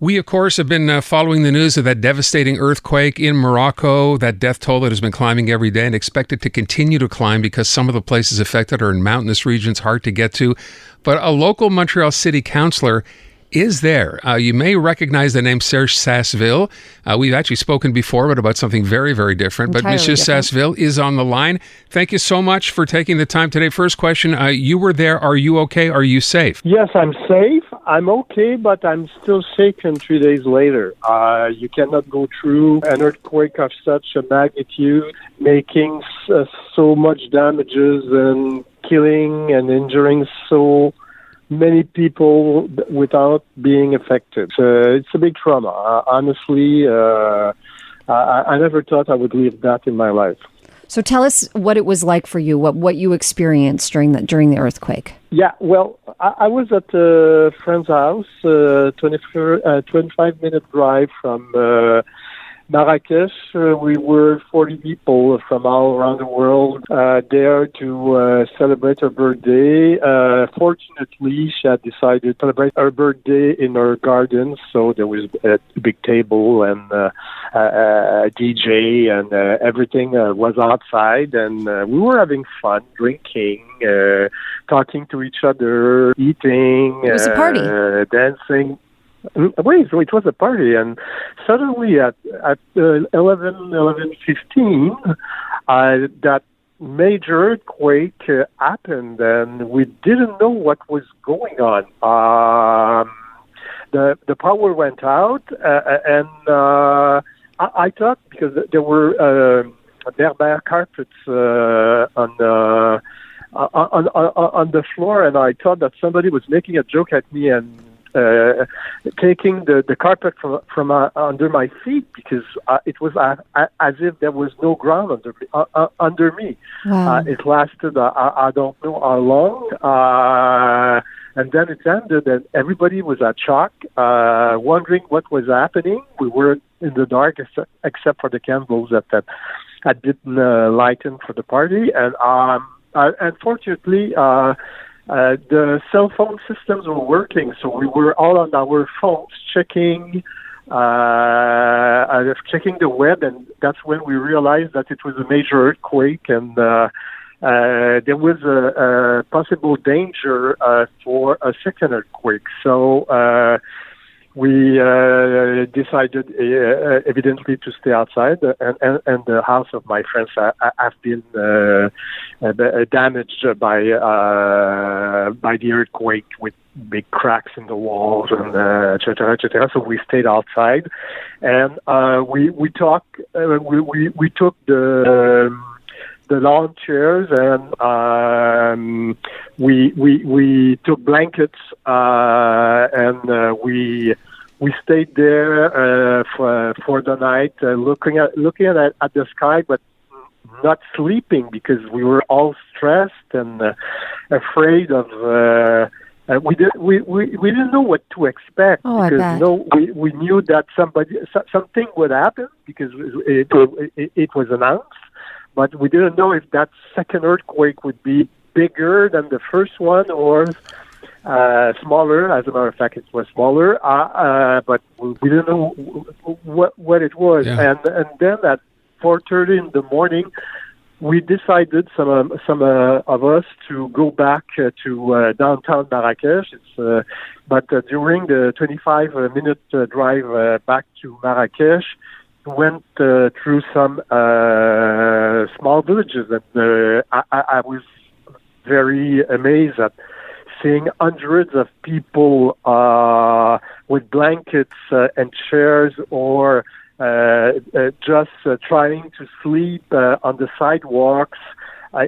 We, of course, have been following the news of that devastating earthquake in Morocco, that death toll that has been climbing every day and expected to continue to climb because some of the places affected are in mountainous regions, hard to get to. But a local Montreal city councillor is there. You may recognize the name SERGE SASSEVILLE. We've actually spoken before, but about something very, very different. But Monsieur SASSEVILLE is on the line. Thank you so much for taking the time today. First question, you were there. Are you okay? Are you safe? Yes, I'm safe. I'm okay, but I'm still shaken 3 days later. You cannot go through an earthquake of such a magnitude, making so much damages and killing and injuring so many people without being affected. It's a big trauma. Honestly, I never thought I would live that in my life. So tell us what it was like for you, what you experienced during the earthquake. Yeah, well, I was at a friend's house, 25-minute drive from Marrakesh. We were 40 people from all around the world there to celebrate her birthday. Fortunately, she had decided to celebrate her birthday in her garden, so there was a big table and a DJ and everything was outside, and we were having fun, drinking, talking to each other, eating, it was a party. Dancing. Wait, so it was a party, and suddenly at 11:15, that major earthquake happened, and we didn't know what was going on. The power went out, and I thought, because there were bare carpets on the floor, and I thought that somebody was making a joke at me and taking the carpet from under my feet, because it was as if there was no ground under me. Wow. It lasted, I don't know how long, and then it ended, and everybody was at shock, wondering what was happening. We were in the dark, except for the candles that had been lightened for the party, and unfortunately, the cell phone systems were working, so we were all on our phones checking the web, and that's when we realized that it was a major earthquake, and there was a possible danger for a second earthquake. So we decided, evidently, to stay outside, and the house of my friends have been damaged by the earthquake, with big cracks in the walls and et cetera, et cetera. So we stayed outside, and we took the lawn chairs, and we took blankets, and we stayed there for the night, looking at the sky, but not sleeping, because we were all stressed and afraid of. We didn't know what to expect, because we knew that something would happen, because it was announced. But we didn't know if that second earthquake would be bigger than the first one or smaller. As a matter of fact, it was smaller, but we didn't know what it was. Yeah. And then at 4:30 in the morning, we decided, some of us, to go back to downtown Marrakesh. But during the 25-minute drive back to Marrakesh, went through some small villages, and I was very amazed at seeing hundreds of people with blankets and chairs, or just trying to sleep on the sidewalks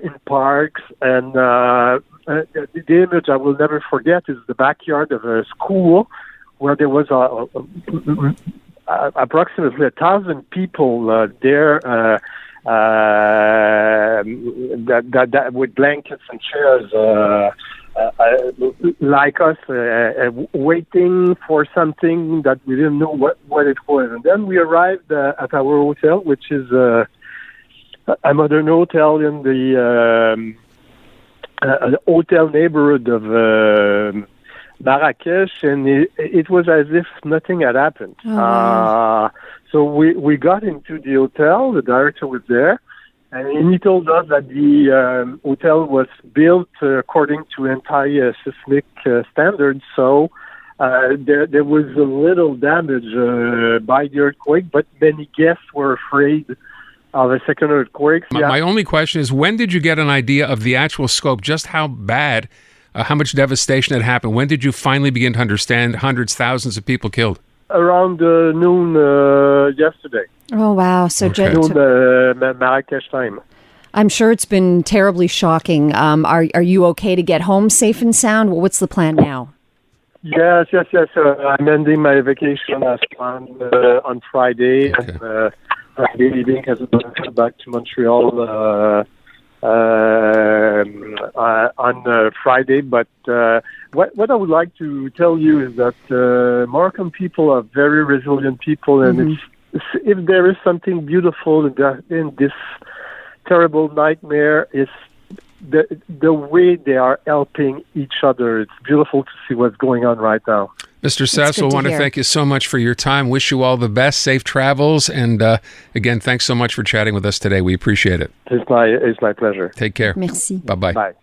in parks. And the image I will never forget is the backyard of a school where there was approximately 1,000 people there, that with blankets and chairs, like us, waiting for something that we didn't know what it was. And then we arrived at our hotel, which is a modern hotel in the hotel neighborhood of Marrakesh, and it was as if nothing had happened. Oh, wow. So we got into the hotel. The director was there, and he told us that the hotel was built according to anti-seismic standards. So there was a little damage by the earthquake, but many guests were afraid of a second earthquake. My only question is, when did you get an idea of the actual scope, just how bad, how much devastation had happened? When did you finally begin to understand hundreds, thousands of people killed? Around noon yesterday. Oh, wow. So Okay. Noon Marrakesh time. I'm sure it's been terribly shocking. Are you okay to get home safe and sound? What's the plan now? Yes. I'm ending my vacation as planned on Friday. Okay. And I'll be leaving as well back to Montreal on Friday. But what I would like to tell you is that Moroccan people are very resilient people, and if there is something beautiful in this terrible nightmare, is the way they are helping each other. It's beautiful to see what's going on right now. Mr. Sasseville, I want to thank you so much for your time. Wish you all the best, safe travels, and again, thanks so much for chatting with us today. We appreciate it. It's my pleasure. Take care. Merci. Bye-bye. Bye.